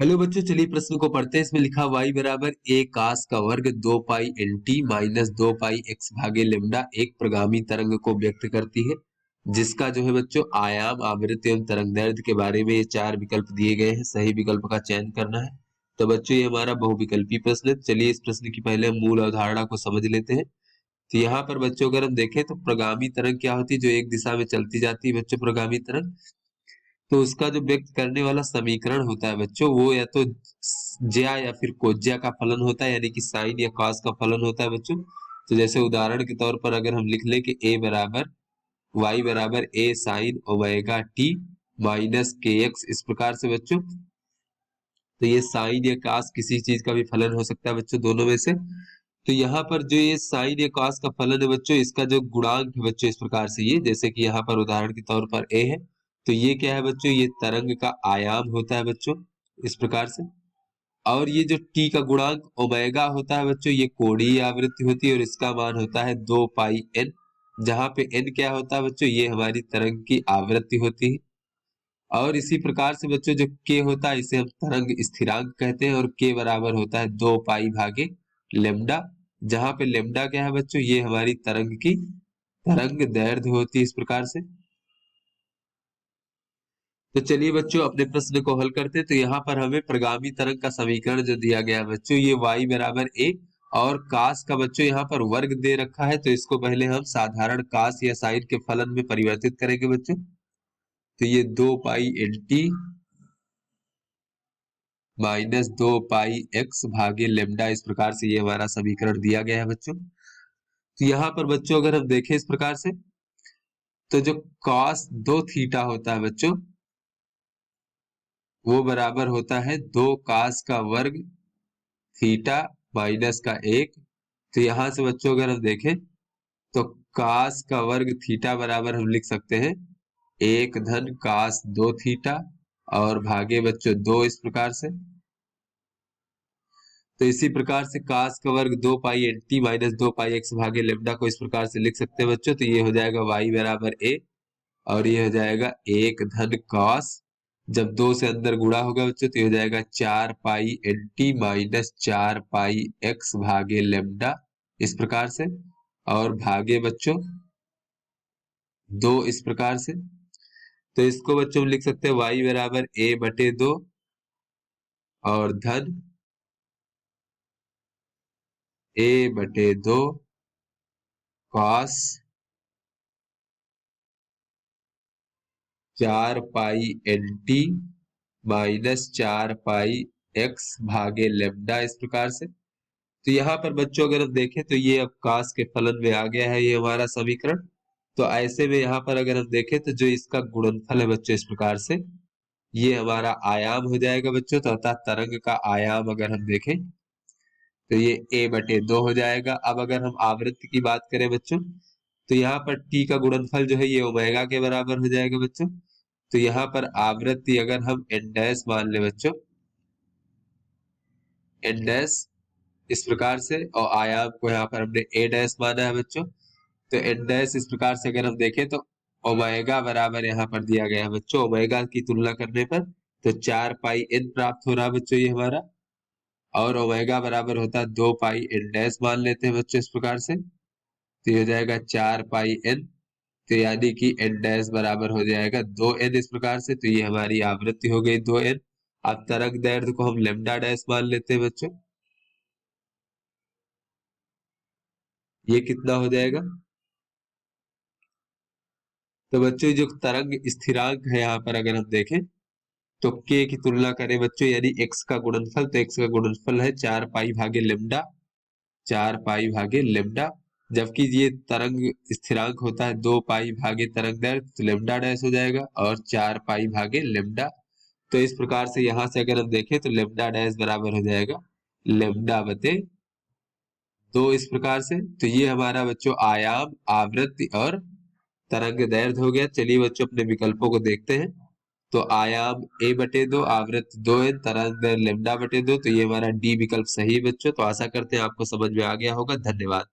Hello बच्चों, चलिए प्रश्न को पढ़ते हैं। इसमें लिखा y बराबर a cos का वर्ग 2 पाई nt माइनस 2 पाई x भागे लेमडा एक प्रगामी तरंग को व्यक्त करती है, जिसका जो है बच्चों आयाम, आवृत्ति एवं तरंग दैर्ध्य के बारे में ये चार विकल्प दिए गए हैं। सही विकल्प का चयन करना है। तो बच्चों ये हमारा बहुविकल्पी प्रश्न है। चलिए इस प्रश्न की पहले हम मूल अवधारणा को समझ लेते हैं। तो यहाँ पर बच्चों अगर हम देखें तो प्रगामी तरंग क्या होती है, जो एक दिशा में चलती जाती है बच्चों प्रगामी तरंग। तो उसका जो व्यक्त करने वाला समीकरण होता है बच्चों, वो या तो ज्या या फिर कोज्या का फलन होता है, यानी कि साइन या कॉस का फलन होता है बच्चों। तो जैसे उदाहरण के तौर पर अगर हम लिख लें कि a बराबर y बराबर a sine omega T minus के एक्स, इस प्रकार से बच्चों। तो ये साइन या कॉस किसी चीज का भी फलन हो सकता है बच्चों, दोनों में से। तो यहाँ पर जो ये साइन या कॉस का फलन है बच्चों, इसका जो गुणांक है बच्चों इस प्रकार से, ये जैसे कि यहाँ पर उदाहरण के तौर पर a है, तो ये क्या है बच्चों, ये तरंग का आयाम होता है बच्चों, इस प्रकार से। और ये जो t का गुणांक ओमेगा होता है बच्चों, ये कोणीय आवृत्ति होती है और इसका मान होता है 2 पाई n, जहाँ पे n क्या होता है बच्चों, ये हमारी तरंग की आवृत्ति होती है। और इसी प्रकार से बच्चों जो k होता है, इसे हम तरंग स्थिरांक कहते हैं, और k बराबर होता है 2 पाई भागे लेमडा, जहां पे लेमडा क्या है बच्चों, ये हमारी तरंग की तरंग दैर्ध्य होती है, इस प्रकार से। तो चलिए बच्चों अपने प्रश्न को हल करते हैं। तो यहाँ पर हमें प्रगामी तरंग का समीकरण जो दिया गया है बच्चों, ये y बराबर a और कास का बच्चों यहाँ पर वर्ग दे रखा है। तो इसको पहले हम साधारण कास या साइन के फलन में परिवर्तित करेंगे बच्चों। तो ये 2 पाई एन टी माइनस 2 पाई एक्स भागे लेमडा, इस प्रकार से ये हमारा समीकरण दिया गया है बच्चों। तो यहाँ पर बच्चों अगर हम देखें इस प्रकार से, तो जो cos 2 थीटा होता है बच्चों, वो बराबर होता है 2 cos का वर्ग थीटा माइनस का 1। तो यहाँ से बच्चों अगर हम देखें तो cos का वर्ग थीटा बराबर हम लिख सकते हैं 1 धन cos 2 थीटा और भागे बच्चों 2, इस प्रकार से। तो इसी प्रकार से cos का वर्ग 2 पाई एन टी माइनस 2 पाई एक्स भागे लेमडा को इस प्रकार से लिख सकते हैं बच्चों। तो ये हो जाएगा y बराबर a और ये हो जाएगा 1 धन cos, जब 2 से अंदर गुणा होगा बच्चों तो ये हो जाएगा 4 पाई एन टी माइनस 4 पाई एक्स भागे लेमडा, इस प्रकार से। और भागे बच्चों 2, इस प्रकार से। तो इसको बच्चों हम लिख सकते हैं y बराबर a बटे 2 और धन a बटे 2 cos 4 पाई एन टी माइनस 4 पाई एक्स भागे लेमडा, इस प्रकार से। तो यहाँ पर बच्चों अगर हम देखें तो ये अब cos के फलन में आ गया है ये हमारा समीकरण। तो ऐसे में यहाँ पर अगर हम देखें तो जो इसका गुणनफल है बच्चों इस प्रकार से, ये हमारा आयाम हो जाएगा बच्चों। तो अर्थात तरंग का आयाम अगर हम देखें तो ये a बटे 2 हो जाएगा। अब अगर हम आवृत्ति की बात करें बच्चों, तो यहाँ पर t का गुणनफल जो है ये ओमेगा के बराबर हो जाएगा बच्चों। तो यहाँ पर आवृत्ति अगर हम n डैश मान ले बच्चों, n डैश, इस प्रकार से, और आयाम को यहाँ पर हमने a डैश माना है बच्चों। तो n डैश इस प्रकार से अगर हम देखें तो ओमेगा बराबर यहाँ पर दिया गया है बच्चों, ओमेगा की तुलना करने पर तो 4 पाई n प्राप्त हो रहा है बच्चों ये हमारा। और ओमेगा बराबर होता है 2 पाई n डैश मान लेते हैं बच्चों इस प्रकार से। तो ये हो जाएगा 4 पाई n, तो यानी कि n डैश बराबर हो जाएगा 2n, इस प्रकार से। तो ये हमारी आवृत्ति हो गई 2n। अब तरंग दैर्ध्य को हम लेमडा डैश मान लेते हैं बच्चों। ये कितना हो जाएगा, तो बच्चों जो तरंग स्थिरांक है यहाँ पर अगर हम देखें तो k की तुलना करें बच्चों, यानी x का गुणनफल, तो x का गुणनफल है 4 पाई भागे लेमडा, 4 पाई भागे लेमडा। जबकि ये तरंग स्थिरांक होता है 2 पाई भागे तरंग दैर्ध्य, तो लेमडा डैश हो जाएगा और 4 पाई भागे लेमडा। तो इस प्रकार से यहाँ से अगर हम देखें तो लेमडा डैश बराबर हो जाएगा लेमडा बटे 2, इस प्रकार से। तो ये हमारा बच्चों आयाम, आवृत्ति और तरंग दैर्ध्य हो गया। चलिए बच्चों अपने विकल्पों को देखते हैं। तो आयाम a बटे 2, आवृत्ति 2n, तरंग दैर्ध्य लेमडा बटे 2। तो ये हमारा डी विकल्प सही है बच्चों। तो आशा करते हैं आपको समझ में आ गया होगा। धन्यवाद।